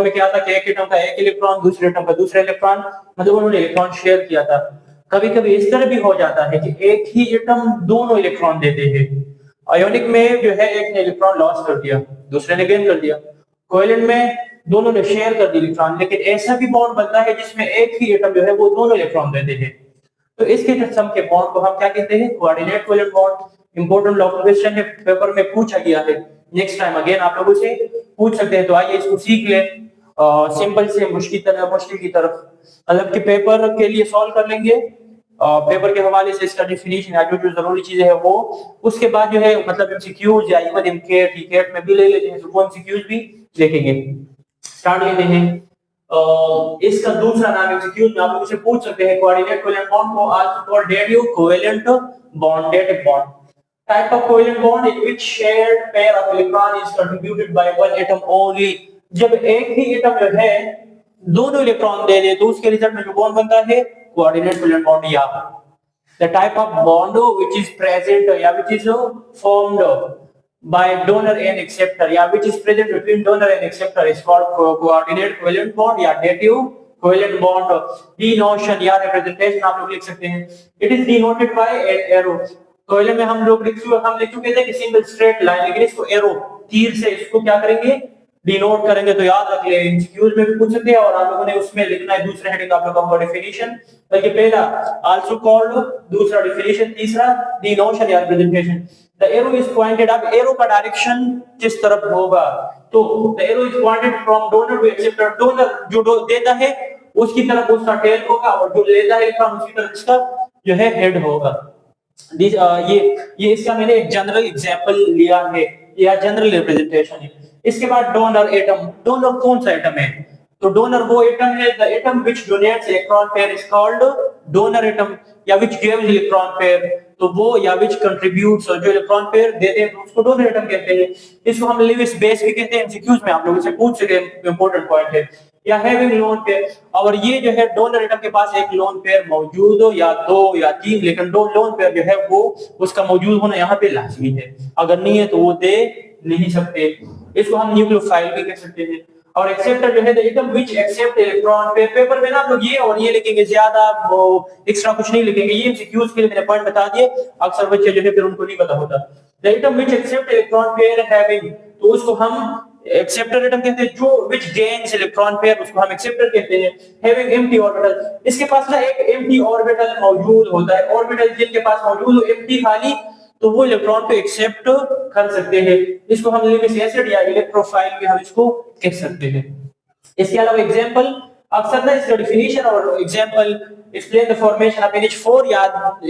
में क्या था कि एक एटम का एक इलेक्ट्रॉन, दूसरे एटम का दूसरा इलेक्ट्रॉन, मतलब उन्होंने इलेक्ट्रॉन शेयर किया था। कभी कभी इस तरह भी हो जाता है कि एक ही एटम दोनों इलेक्ट्रॉन देते हैं। आयोनिक में जो है एक ने इलेक्ट्रॉन लॉस कर दिया, दूसरे ने गेन कर दिया। कोवेलेंट में दोनों ने शेयर कर दिया इलेक्ट्रॉन, लेकिन ऐसा भी बॉन्ड बनता है जिसमें एक ही एटम जो है वो दोनों इलेक्ट्रॉन देते हैं। तो इसके किस्म के बॉन्ड को हम क्या कहते हैं? Coordinate covalent bond. Important law question है, पेपर में पूछा गया है। नेक्स्ट टाइम अगेन आप लोगों से पूछ सकते हैं, तो आइए इसको सीख ले। सिंपल से मुश्किल की तरफ, मतलब कि पेपर के लिए सॉल्व कर लेंगे। पेपर के हवाले से इसका डेफिनेशन या जो जो जरूरी चीजें है वो, उसके बाद जो है मतलब एमसीक्यूज या इवन एमकेट टीकेट में भी ले लेते हैं, तो वो एमसीक्यूज भी देखेंगे। स्टार्ट लेते हैं। इसका दूसरा नाम एमसीक्यूज में आप लोग से पूछ सकते हैं, कोऑर्डिनेट कोवेलेंट बॉन्ड को also called radio covalent bonded bond. Type of covalent bond in which shared pair of electron is contributed by one atom only। जब एक ही एटम जो है दोनों इलेक्ट्रॉन दे दे तो उसके रिजल्ट में जो बॉन्ड बनता है कोऑर्डिनेट कोवेलेंट बॉन्ड। या the type of bond which is present या which is formed by donor and acceptor या which is present between donor and acceptor is called coordinate covalent bond या dative covalent bond। denotation या representation आप लोग लिख सकते हैं, it is denoted by an arrow। कोयले में हम लिख चुके थे कि सिंगल स्ट्रेट लाइन, लेकिन इसको एरो तीर से इसको क्या करेंगे? डिनोट करेंगे। तो याद रख ले, एमसीक्यूज में भी पूछ सकते हैं और आप लोगों ने उसमें लिखना है दूसरे हेडिंग आप लोगों का डेफिनेशन, बल्कि पहला आल्सो कॉल्ड, दूसरा डेफिनेशन, तीसरा डिनोशन या representation. The arrow is pointed, अब एरो का डायरेक्शन किस तरफ होगा? तो the arrow is pointed from donor to acceptor. Donor जो देता है उसकी तरफ उसका टेल होगा और जो लेता है इलेक्ट्रॉन उसकी तरफ इसका जो है हेड होगा। ये इसका मैंने एक जनरल एग्जांपल लिया है या जनरल रिप्रेजेंटेशन है। इसके बाद डोनर एटम। डोनर कौन सा एटम है? तो डोनर वो एटम है, the atom which donates electron pair is called donor atom, या व्हिच गिव्स इलेक्ट्रॉन पेयर, तो वो या व्हिच कंट्रीब्यूट्स, जो इलेक्ट्रॉन पेयर देते हैं तो उसको डोनर एटम कहते हैं। इसको हम लेविस बेस भी कहते हैं, एमसीक्यूज में आप लोगों से पूछ सके, इंपॉर्टेंट पॉइंट है। या हैविंग लोन पेयर, और ये जो है डोनर एटम के पास एक लोन पेयर मौजूद हो या दो या तीन, लेकिन दो लोन पेयर जो है वो उसका मौजूद होना यहाँ पे लाजमी है, अगर नहीं है तो वो दे नहीं सकते। इसको हम न्यूक्लियोफाइल भी कह सकते हैं। और एक्सेप्टर जो है the atom which accept electron pair. Paper में ना आप लोग ये और ये लिखेंगे, ज्यादा वो एक्स्ट्रा कुछ नहीं लिखेंगे, ये एमसीक्यूज के लिए मैंने पॉइंट बता दिए, अक्सर बच्चे जो है फिर उनको नहीं पता होता। The atom which accept electron pair having, तो उसको हम एक्सेप्टर एटम कहते हैं। जो व्हिच गेन्स इलेक्ट्रॉन पेयर उसको हम एक्सेप्टर कहते हैं। हैविंग एम्प्टी ऑर्बिटल, इसके पास ना एक एम्प्टी ऑर्बिटल मौजूद होता है। ऑर्बिटल जिनके पास मौजूद हो एम्प्टी खाली, तो वो इलेक्ट्रॉन को एक्सेप्ट कर सकते हैं। इसको हम लेविस एसिड या इलेक्ट्रोफाइल भी हम इसको कह सकते हैं। इसके अलावा एग्जांपल, अक्सर ना इसका डेफिनेशन और example, explain the formation of NH4 या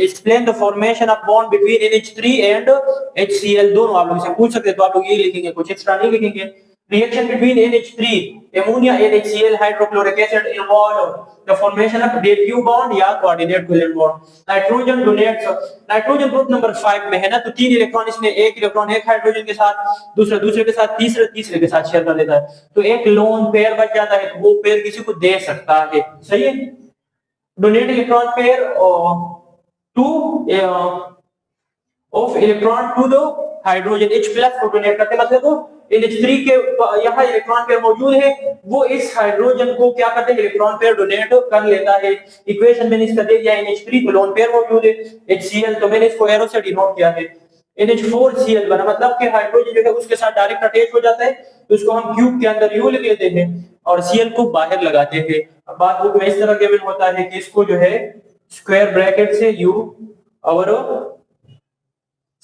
explain the formation of bond between NH3 and HCl, दोनों आप लोग से पूछ सकते हैं, तो आप लोग ये लिखेंगे, कुछ एक्स्ट्रा नहीं लिखेंगे। Reaction between NH3 ammonia and HCl hydrochloric acid involve the formation of dative bond या coordinate covalent bond। Nitrogen donates, nitrogen group number 5 में है ना, तो तीन इलेक्ट्रॉन इसमें, एक इलेक्ट्रॉन एक हाइड्रोजन के साथ, दूसरा दूसरे के साथ, तीसरा तीसरे के साथ शेयर कर देता है, तो एक लोन पेयर बच जाता है, तो वो पेयर किसी को दे सकता है। सही है। Donate electron pair two of electron to the hydrogen H plus को डोनेट करते, मतलब NH3 के यहाँ इलेक्ट्रॉन पेयर मौजूद है, वो इस हाइड्रोजन को क्या करते हैं? इलेक्ट्रॉन पेयर डोनेट कर लेता है। इक्वेशन मैंने इसका दे दिया, NH3 तो लोन पेयर मौजूद है, HCl तो मैंने इसको एरो से डिनोट किया है। NH4Cl बना, मतलब कि हाइड्रोजन जो है उसके साथ डायरेक्ट अटैच हो जाता है, तो उसको हम क्यूब के अंदर यू लिख लेते हैं और Cl को बाहर लगाते हैं। अब बात बुक में इस तरह गिवन होता है कि इसको जो है स्क्वायर ब्रैकेट से U और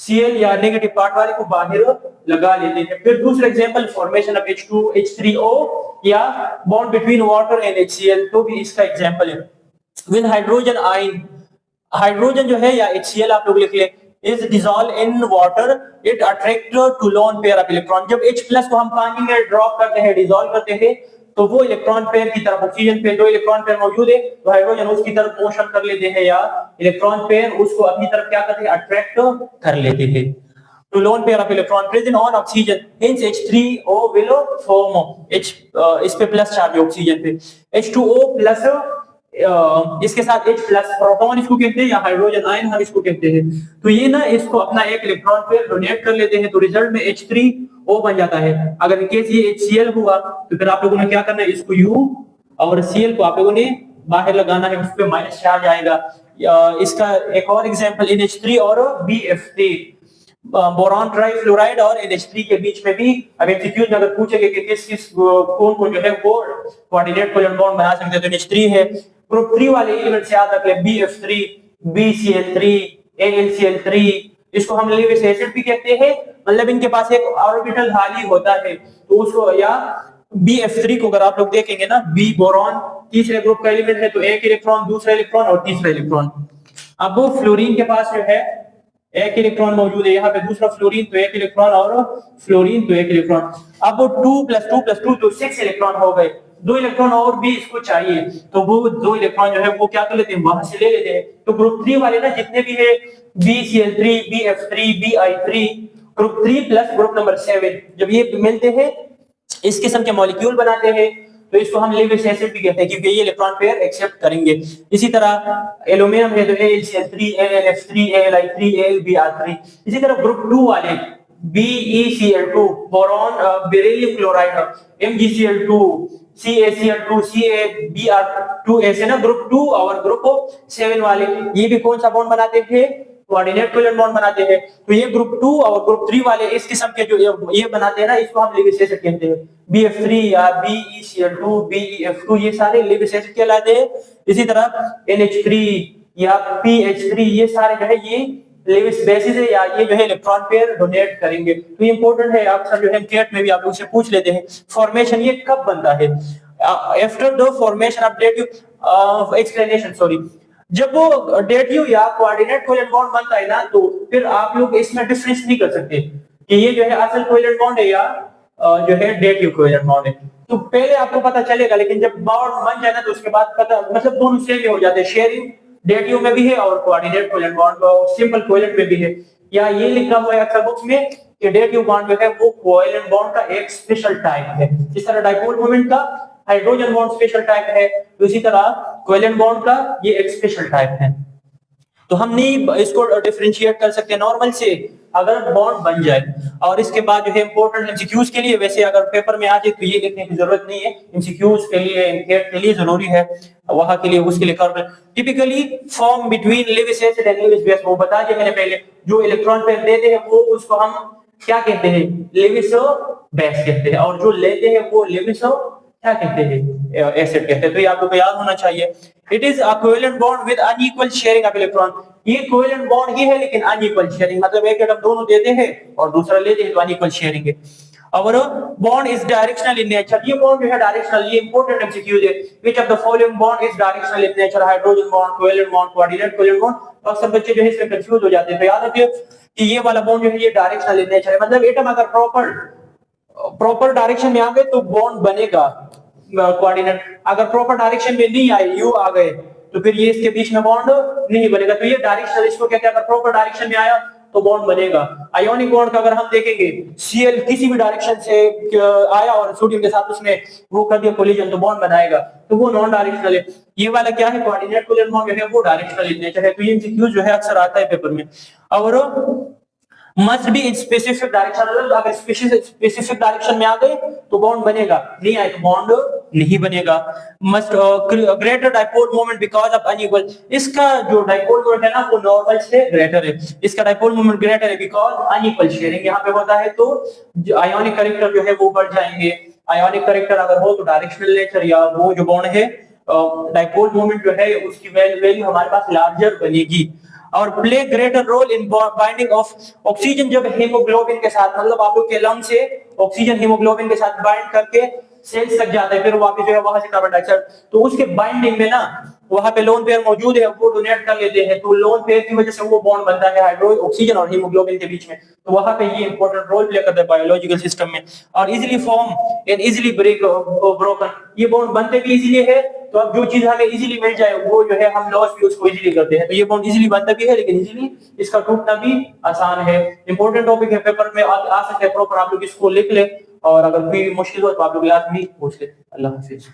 Cl या नेगेटिव पार्ट वाले को बाहर लगा लेते हैं। फिर दूसरा एग्जांपल, फॉर्मेशन ऑफ H2H3O या bond between water and HCl, तो भी इसका एग्जांपल है। व्हेन हाइड्रोजन आयन, हाइड्रोजन जो है या HCl आप लोग लिख ले, is dissolve in water, it attract to lone pair of electron. जब H प्लस को हम पानी में ड्रॉप करते हैं, डिसॉल्व करते हैं, तो वो इलेक्ट्रॉन पेयर की तरफ, ऑक्सीजन पे दो इलेक्ट्रॉन पेयर मौजूद है, तो हाइड्रोजन उसकी तरफ मोशन कर लेते हैं या इलेक्ट्रॉन पेयर उसको अपनी तरफ क्या करते हैं? अट्रैक्ट कर लेते हैं। To lone pair of electron present on oxygen, hence H3O will form H, इस पे प्लस चार्ज है ऑक्सीजन पे, H2O प्लस इसके साथ H प्लस प्रोटॉन इसको कहते हैं, या हाइड्रोजन आयन हम इसको कहते हैं। तो ये ना इसको अपना एक इलेक्ट्रॉन पेयर डोनेट कर लेते हैं, तो रिजल्ट में H3 O बन जाता है। अगर इन केस ये HCl हुआ तो फिर आप लोगों ने क्या करना है, इसको U और Cl को आप लोगों ने बाहर लगाना है, उस पर माइनस चार्ज आएगा। इसका एक और एग्जांपल NH3 और BF3, बोरॉन ट्राइफ्लोराइड और NH3 के बीच में भी अब एमसीक्यू में अगर पूछेंगे कि किस किस कौन को जो है वो कोऑर्डिनेट कोवेलेंट बॉन्ड बना सकते हैं, तो NH3 है। ग्रुप 3 वाले एलिमेंट से याद रख ले, BF3, BCl3, AlCl3, इसको हम लेविस एसिड भी कहते हैं, मतलब इनके पास एक ऑर्बिटल खाली होता है तो उसको, या BF3 को अगर आप लोग देखेंगे ना, B बोरॉन तीसरे ग्रुप का एलिमेंट है तो एक इलेक्ट्रॉन, दूसरा इलेक्ट्रॉन और तीसरा इलेक्ट्रॉन। अब वो फ्लोरीन के पास जो है एक इलेक्ट्रॉन मौजूद है, यहाँ पे दूसरा फ्लोरीन तो एक इलेक्ट्रॉन और फ्लोरीन तो एक इलेक्ट्रॉन। अब वो 2 + 2 + 2 तो 6 इलेक्ट्रॉन हो गए, 2 इलेक्ट्रॉन और भी इसको चाहिए तो वो 2 इलेक्ट्रॉन जो है वो क्या कर लेते हैं, वहां से ले लेते हैं। तो ग्रुप 3 वाले ना जितने भी है, BCl3, BF3, Bi3, group 3 plus group number 7, जब ये मिलते हैं इस किस्म के मॉलिक्यूल बनाते हैं तो इसको हम लेविस एसिड भी कहते हैं, क्योंकि ये इलेक्ट्रॉन पेयर एक्सेप्ट करेंगे। इसी तरह एल्यूमिनियम है तो AlCl3, AlF3, AlI3, AlBr3। इसी तरह ग्रुप 2 वाले BeCl2, boron beryllium chloride, MgCl2, CaCl2, CaBr2, ऐसे ना ग्रुप 2 और ग्रुप 7 वाले ये भी कौन सा बॉन्ड बनाते थे, कोऑर्डिनेट कोवेलेंट बॉन्ड बनाते हैं। तो ये ग्रुप 2 और ग्रुप 3 वाले इस किस्म के जो ये बनाते हैं ना, इसको हम लेविस एसिड कहते हैं। BF3 या BeCl2, BeF2 ये सारे लेविस एसिड कहलाते हैं। इसी तरह NH3 या PH3 ये सारे जो है ये लेविस बेसिस है, या ये जो है इलेक्ट्रॉन पेयर डोनेट करेंगे। तो ये इंपॉर्टेंट है, अक्सर जो है केट में भी आप लोग से पूछ लेते हैं फॉर्मेशन ये कब बनता है। After the formation of dative explanation, sorry, जब वो डेटिव या कोऑर्डिनेट कोवेलेंट बॉन्ड बनता है ना, तो फिर आप लोग इसमें डिफरेंस नहीं कर सकते कि ये जो है असल कोवेलेंट बॉन्ड है या जो है डेटिव कोवेलेंट बॉन्ड है। तो पहले आपको पता चलेगा, लेकिन जब बॉन्ड बन जाए ना तो उसके बाद पता, मतलब दोनों सेम हो जाते हैं। शेयरिंग डेटिव में भी है और coordinate covalent bond simple covalent में भी है। या ये लिखा हुआ है अक्सर बुक्स में कि डेटिव बॉन्ड जो है वो कोवेलेंट बॉन्ड का एक स्पेशल टाइप है। इस तरह डाइपोल मोमेंट का हाइड्रोजन बॉन्ड स्पेशल टाइप है, तो इसी तरह कोवेलेंट बॉन्ड का ये एक स्पेशल टाइप है। तो हम नहीं इसको डिफरेंशिएट कर सकते नॉर्मल से अगर बॉन्ड बन जाए। और इसके बाद जो है इंपॉर्टेंट एमसीक्यूज के लिए, वैसे अगर पेपर में आ जाए तो ये लिखने की जरूरत नहीं है, एमसीक्यूज के लिए एमकेट के लिए जरूरी है, वहां के लिए उसके लिए कर। Typically form between Lewis acid and Lewis base, वो बता दिया मैंने पहले, जो इलेक्ट्रॉन पेयर देते हैं वो उसको हम क्या कहते हैं, लेविस बेस कहते हैं, और जो लेते हैं वो लेविस क्या कहते हैं, एसिड कहते हैं। तो ये आप लोगों को याद होना चाहिए। It is a covalent bond with unequal sharing of electron. ये कोवेलेंट बॉन्ड ही है लेकिन अनइक्वल शेयरिंग, मतलब एक एटम दोनों देते हैं और दूसरा लेते हैं तो अनइक्वल शेयरिंग है। और bond is directional in nature, ये बॉन्ड जो है डायरेक्शनल, ये इंपॉर्टेंट एमसीक्यूज है। Which of the following bond is directional in nature, hydrogen bond, covalent bond, coordinate covalent bond. तो अक्सर बच्चे जो है इसमें कंफ्यूज हो जाते हैं, तो याद रखिए कि ये वाला बॉन्ड जो है ये डायरेक्शनल इन नेचर है, मतलब एटम अगर प्रॉपर डायरेक्शन में आ गए तो बॉन्ड बनेगा कोऑर्डिनेट, अगर प्रॉपर डायरेक्शन में नहीं आए, यू आ गए, तो फिर ये इसके बीच में बॉन्ड नहीं बनेगा। तो ये डायरेक्शनल इसको कहते हैं, अगर प्रॉपर डायरेक्शन में आया तो बॉन्ड बनेगा। आयोनिक बॉन्ड का अगर हम देखेंगे, Cl किसी भी डायरेक्शन से आया और सोडियम के साथ उसने वो कर दिया कोलिजन, तो बॉन्ड बनाएगा, तो वो नॉन डायरेक्शनल है। ये वाला क्या है, कोऑर्डिनेट कोवेलेंट बॉन्ड जो है वो डायरेक्शनल इन नेचर है। तो ये एमसीक्यू जो है अक्सर आता है पेपर में। और must be in specific direction, अगर स्पेसिफिक डायरेक्शन में आ गए तो बॉन्ड बनेगा, नहीं आए तो बॉन्ड नहीं बनेगा। Must greater dipole moment because of unequal, इसका जो डाइपोल मोमेंट है ना वो नॉर्मल से ग्रेटर है, इसका डाइपोल मोमेंट ग्रेटर है बिकॉज अनइक्वल शेयरिंग यहाँ पे होता है, तो आयोनिक कैरेक्टर जो है वो बढ़ जाएंगे। आयोनिक कैरेक्टर अगर हो तो डायरेक्शनल नेचर या वो जो बॉन्ड है डाइपोल मोमेंट जो है उसकी वैल्यू हमारे पास लार्जर बनेगी। और play greater role in binding of oxygen, जब हीमोग्लोबिन के साथ, मतलब आप लोग के लंग से ऑक्सीजन हीमोग्लोबिन के साथ बाइंड करके सेल्स तक जाता है, फिर वापस जो है वहां से कार्बन डाइऑक्साइड, तो उसके बाइंडिंग में ना वहां पे लोन पेयर मौजूद है, वो डोनेट कर लेते हैं, तो लोन पेयर की वजह से वो बॉन्ड बनता है हाइड्रो ऑक्सीजन और हीमोग्लोबिन के बीच में, तो वहां पे ये इंपॉर्टेंट रोल प्ले करता है बायोलॉजिकल सिस्टम में। और easily form and easily break broken, ये बॉन्ड बनते भी इजीली है, तो अब जो चीज हमें इजीली मिल जाए वो जो है हम लॉस भी उसको इजीली करते हैं, तो ये बॉन्ड इजीली बनता भी है लेकिन इजीली इसका टूटना भी आसान है। इंपॉर्टेंट टॉपिक है, पेपर में आ सकते हैं, प्रॉपर आप लोग इसको लिख ले, और अगर कोई मुश्किल हो तो आप लोग लाजमी पूछ ले। अल्लाह हाफिज।